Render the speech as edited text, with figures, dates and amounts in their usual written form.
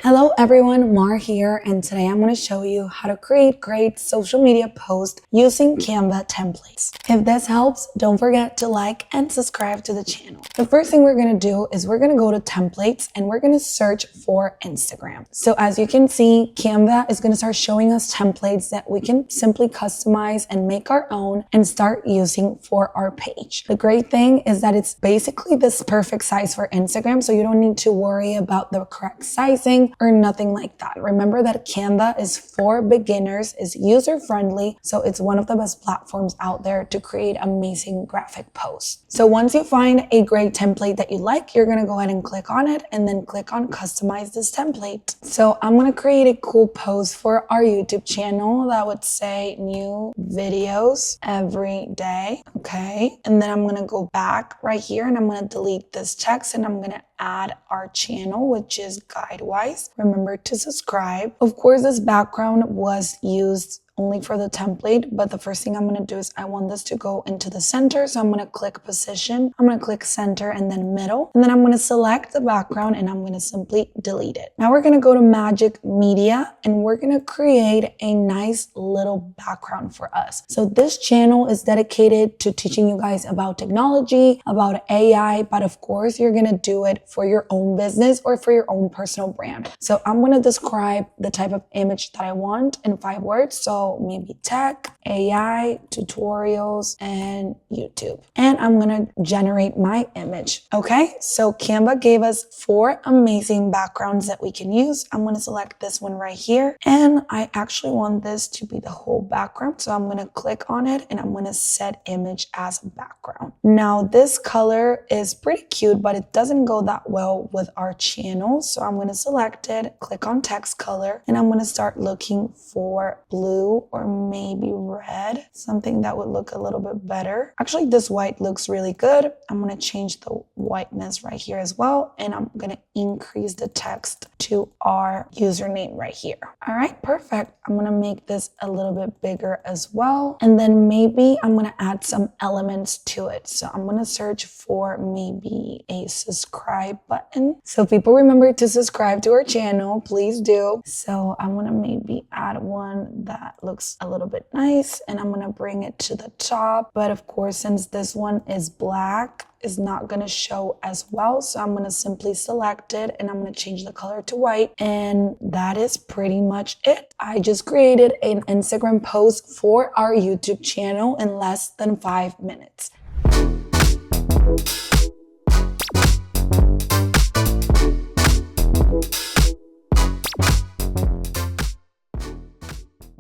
Hello everyone, Mar here, and today I'm going to show you how to create great social media posts using Canva templates. If this helps, don't forget to like and subscribe to the channel. The first thing we're going to do is we're going to go to templates and we're going to search for Instagram. So as you can see, Canva is going to start showing us templates that we can simply customize and make our own and start using for our page. The great thing is that it's basically this perfect size for Instagram, so you don't need to worry about the correct sizing or nothing like that. Remember that Canva is for beginners, is user-friendly, so it's one of the best platforms out there to create amazing graphic posts. So once you find a great template that you like, you're gonna go ahead and click on it and then click on customize this template. So I'm gonna create a cool post for our YouTube channel that would say new videos every day, okay? And then I'm gonna go back right here and I'm gonna delete this text and I'm gonna add our channel, which is Guidewise. Remember to subscribe. Of course, this background was used only for the template, but the first thing I'm going to do is I want this to go into the center. So I'm going to click position, I'm going to click center and then middle, and then I'm going to select the background and I'm going to simply delete it. Now we're going to go to Magic Media and we're going to create a nice little background for us. So this channel is dedicated to teaching you guys about technology, about AI, but of course you're going to do it for your own business or for your own personal brand. So I'm going to describe the type of image that I want in 5 words. So maybe tech, AI, tutorials, and YouTube. And I'm gonna generate my image. Okay, so Canva gave us 4 amazing backgrounds that we can use. I'm gonna select this one right here. And I actually want this to be the whole background. So I'm gonna click on it and I'm gonna set image as background. Now this color is pretty cute, but it doesn't go that well with our channel. So I'm gonna select it, click on text color, and I'm gonna start looking for blue or maybe red, something that would look a little bit better. Actually, this white looks really good. I'm going to change the whiteness right here as well, and I'm going to increase the text to our username right here. All right, perfect. I'm going to make this a little bit bigger as well, and then maybe I'm going to add some elements to it. So I'm going to search for maybe a subscribe button. So people remember to subscribe to our channel, please do. So I'm going to maybe add one that looks a little bit nice and I'm going to bring it to the top. But of course, since this one is black, is not going to show as well. So I'm going to simply select it and I'm going to change the color to white. And that is pretty much it. I just created an Instagram post for our YouTube channel in less than 5 minutes.